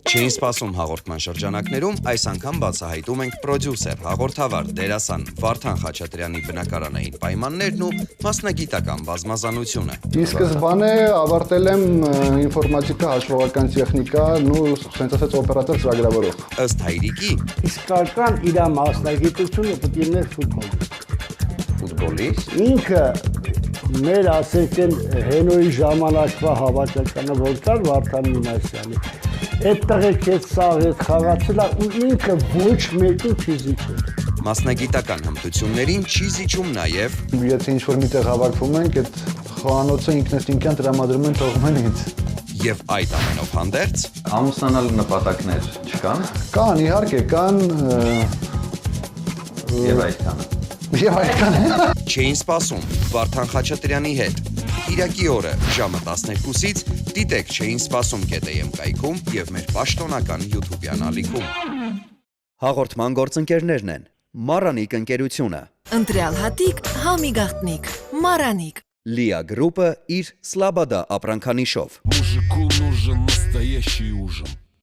Չէին սպասում հաղորդման շրջանակներում, այս անգամ բացահայտում ենք պրոդյուսեր, հաղորդավար, դերասան Վարդան Խաչատրյանի բնակարանային պայմաններն ու մասնագիտական բազմազանությունը։ Ի սկզբանե ավարտել եմ ինֆորմատիկա, հաշվողական տեխնիկա, ասենց ասած օպերատոր ծրագրավորող։ Ըստ Հայրիկի, Իսկական իր մասնագիտությունը պետք է լիներ ֆուտբոլիստ։ ֆուտբոլիստ, Ինքը մեր ասենք են հենոյի ժամանակվա հավաքականը որ կար Վարդան Մինասյանի։ Այդ տղեկ այդ սաղ այդ խաղացել ու ինքը ոչ մեկին չի զիջել։ մասնագիտական հմտություններին չի զիջում նաև Եթե ինչ-որ միտեղ հավաքվում ենք, այդ խոհանոցը ինքնըստինքյան տրամադրում են թողում են ինձ։ եւ այդ ամենով հանդերձ Ամուսնանալու նպատակներ չկան Կան, իհարկե, կան եւ այդքանը։ եւ այդքան։ չէին սպասում Վարդան Խաչատրյանի հետ։ Կիրակի օրը ժամը 12-ից դիտեք չէին սպասում GTM կայքում եւ մեր պաշտոնական YouTube-յան ալիքում։ Հաղորդման գործընկերներն են Maranիկ ընկերությունը, Ընտրյալ հատիկ, համի գաղտնիք, Maranիկ, Լիա գրուպը իր Սլաբադա ապրանքանիշով։ Мужику нужен настоящий ужин.